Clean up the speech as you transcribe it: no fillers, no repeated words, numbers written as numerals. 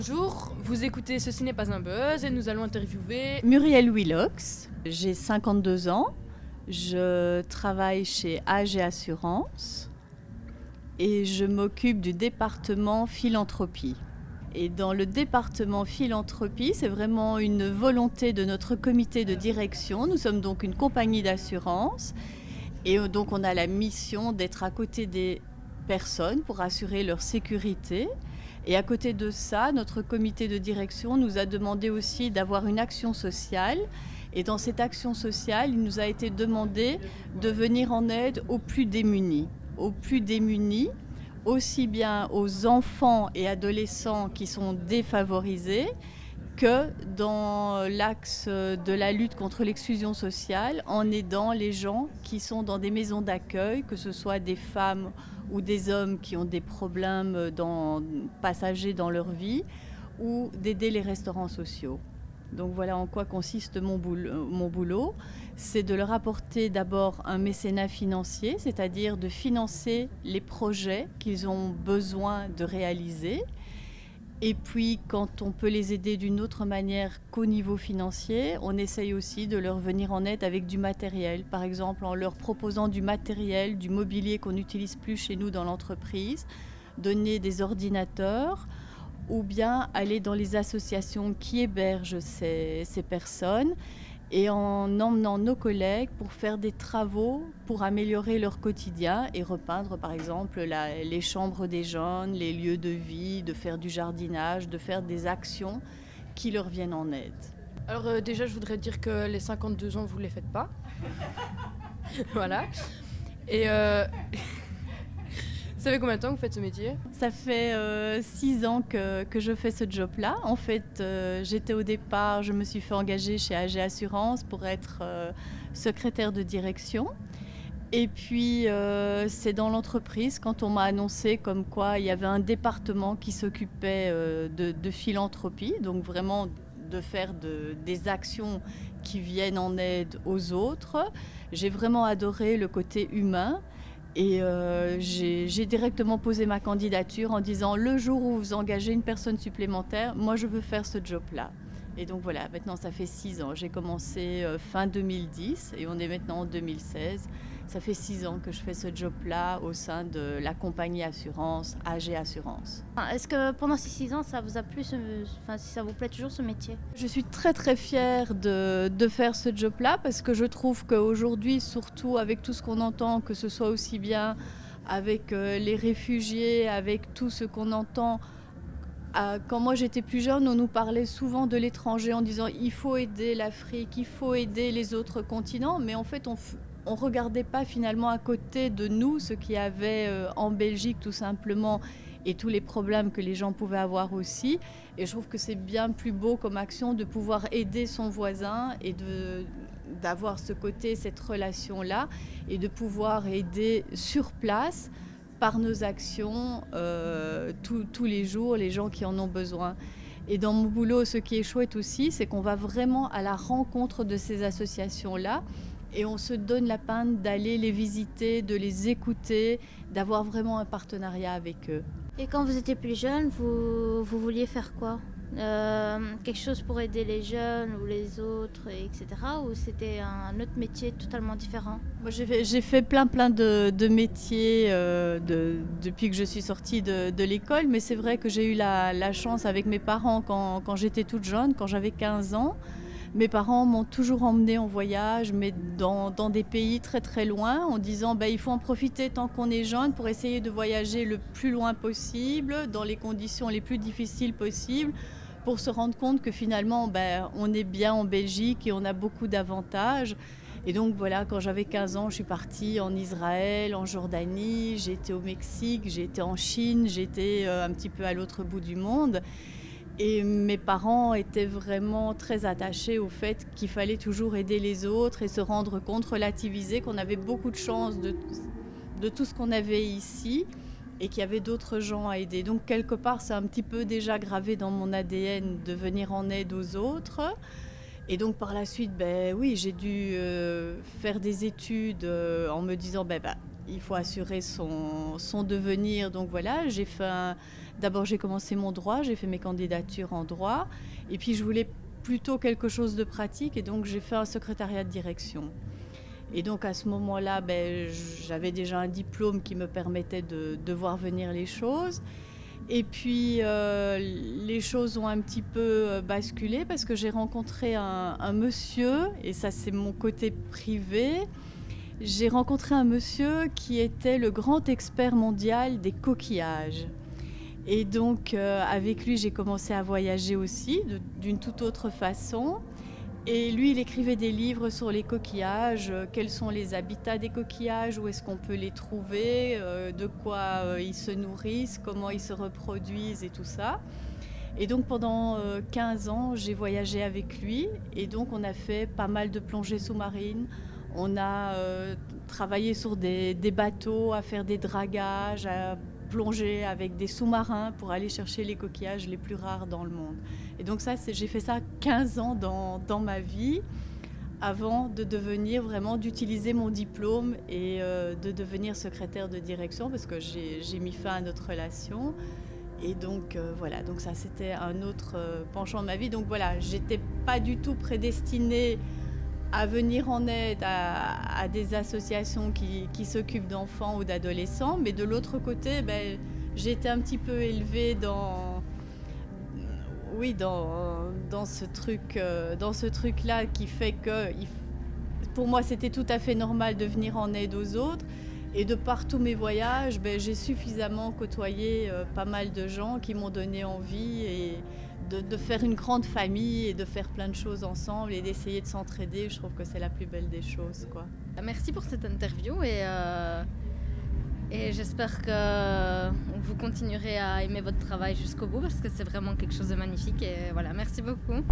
bonjour, vous écoutez Ceci n'est pas un buzz et nous allons interviewer Muriel Willox, j'ai 52 ans, je travaille chez AG Assurance et je m'occupe du département philanthropie. Et dans le département philanthropie, c'est vraiment une volonté de notre comité de direction. Nous sommes donc une compagnie d'assurance et donc on a la mission d'être à côté des personnes pour assurer leur sécurité. Et à côté de ça, notre comité de direction nous a demandé aussi d'avoir une action sociale. Et dans cette action sociale, il nous a été demandé de venir en aide aux plus démunis. Aux plus démunis, aussi bien aux enfants et adolescents qui sont défavorisés, que dans l'axe de la lutte contre l'exclusion sociale, en aidant les gens qui sont dans des maisons d'accueil, que ce soit des femmes ou des hommes qui ont des problèmes passagers dans leur vie, ou d'aider les restaurants sociaux. Donc voilà en quoi consiste mon boulot. C'est de leur apporter d'abord un mécénat financier, c'est-à-dire de financer les projets qu'ils ont besoin de réaliser. Et puis, quand on peut les aider d'une autre manière qu'au niveau financier, on essaye aussi de leur venir en aide avec du matériel. Par exemple, en leur proposant du matériel, du mobilier qu'on n'utilise plus chez nous dans l'entreprise, donner des ordinateurs, ou bien aller dans les associations qui hébergent ces personnes et en emmenant nos collègues pour faire des travaux pour améliorer leur quotidien et repeindre par exemple les chambres des jeunes, les lieux de vie, de faire du jardinage, de faire des actions qui leur viennent en aide. Alors déjà je voudrais dire que les 52 ans vous ne les faites pas. Voilà. Et ça fait combien de temps que vous faites ce métier ? Ça fait 6 ans que je fais ce job-là. En fait, j'étais au départ, je me suis fait engager chez AG Assurance pour être secrétaire de direction. Et puis, c'est dans l'entreprise, quand on m'a annoncé comme quoi il y avait un département qui s'occupait de philanthropie, donc vraiment de faire des actions qui viennent en aide aux autres. J'ai vraiment adoré le côté humain. Et j'ai directement posé ma candidature en disant le jour où vous engagez une personne supplémentaire, moi je veux faire ce job-là. Et donc voilà, maintenant ça fait 6 ans. J'ai commencé fin 2010 et on est maintenant en 2016. Ça fait 6 ans que je fais ce job-là au sein de la compagnie assurance, AG Assurance. Est-ce que pendant ces 6 ans, ça vous a plu, si ça vous plaît toujours ce métier ? Je suis très très fière de faire ce job-là parce que je trouve qu'aujourd'hui, surtout avec tout ce qu'on entend, que ce soit aussi bien avec les réfugiés, avec tout ce qu'on entend. Quand moi j'étais plus jeune, on nous parlait souvent de l'étranger en disant il faut aider l'Afrique, il faut aider les autres continents, mais en fait on regardait pas finalement à côté de nous ce qu'il y avait en Belgique tout simplement et tous les problèmes que les gens pouvaient avoir aussi. Et je trouve que c'est bien plus beau comme action de pouvoir aider son voisin et d'avoir ce côté, cette relation-là et de pouvoir aider sur place par nos actions tous les jours, les gens qui en ont besoin. Et dans mon boulot, ce qui est chouette aussi, c'est qu'on va vraiment à la rencontre de ces associations-là et on se donne la peine d'aller les visiter, de les écouter, d'avoir vraiment un partenariat avec eux. Et quand vous étiez plus jeune, vous vouliez faire quoi ? Quelque chose pour aider les jeunes ou les autres, etc. Ou c'était un autre métier totalement différent ? Moi, j'ai fait plein de métiers depuis que je suis sortie de l'école, mais c'est vrai que j'ai eu la chance avec mes parents quand j'étais toute jeune, quand j'avais 15 ans. Mes parents m'ont toujours emmenée en voyage, mais dans des pays très très loin, en disant il faut en profiter tant qu'on est jeune pour essayer de voyager le plus loin possible, dans les conditions les plus difficiles possibles, pour se rendre compte que finalement on est bien en Belgique et on a beaucoup d'avantages. Et donc voilà, quand j'avais 15 ans, je suis partie en Israël, en Jordanie, j'ai été au Mexique, j'ai été en Chine, j'ai été un petit peu à l'autre bout du monde. Et mes parents étaient vraiment très attachés au fait qu'il fallait toujours aider les autres et se rendre compte, relativiser qu'on avait beaucoup de chance de tout ce qu'on avait ici et qu'il y avait d'autres gens à aider. Donc quelque part, c'est un petit peu déjà gravé dans mon ADN de venir en aide aux autres. Et donc par la suite, oui, j'ai dû faire des études en me disant il faut assurer son devenir. Donc voilà, d'abord j'ai commencé mon droit, j'ai fait mes candidatures en droit. Et puis je voulais plutôt quelque chose de pratique et donc j'ai fait un secrétariat de direction. Et donc à ce moment-là, j'avais déjà un diplôme qui me permettait de voir venir les choses. Et puis les choses ont un petit peu basculé parce que j'ai rencontré un monsieur, et ça c'est mon côté privé, j'ai rencontré un monsieur qui était le grand expert mondial des coquillages. Et donc avec lui j'ai commencé à voyager aussi d'une toute autre façon. Et lui, il écrivait des livres sur les coquillages, quels sont les habitats des coquillages, où est-ce qu'on peut les trouver, de quoi ils se nourrissent, comment ils se reproduisent et tout ça. Et donc pendant 15 ans, j'ai voyagé avec lui et donc on a fait pas mal de plongées sous-marines. On a travaillé sur des bateaux, à faire des dragages, à plonger avec des sous-marins pour aller chercher les coquillages les plus rares dans le monde. Et donc j'ai fait ça 15 ans dans ma vie avant de d'utiliser mon diplôme et de devenir secrétaire de direction parce que j'ai mis fin à notre relation. Et donc voilà, donc ça c'était un autre penchant de ma vie. Donc voilà, j'étais pas du tout prédestinée à venir en aide à des associations qui s'occupent d'enfants ou d'adolescents. Mais de l'autre côté, j'ai été un petit peu élevée dans ce truc-là qui fait que pour moi, c'était tout à fait normal de venir en aide aux autres. Et de par tous mes voyages, j'ai suffisamment côtoyé pas mal de gens qui m'ont donné envie de faire une grande famille et de faire plein de choses ensemble et d'essayer de s'entraider. Je trouve que c'est la plus belle des choses, quoi. Merci pour cette interview et j'espère que vous continuerez à aimer votre travail jusqu'au bout parce que c'est vraiment quelque chose de magnifique. Et voilà, merci beaucoup.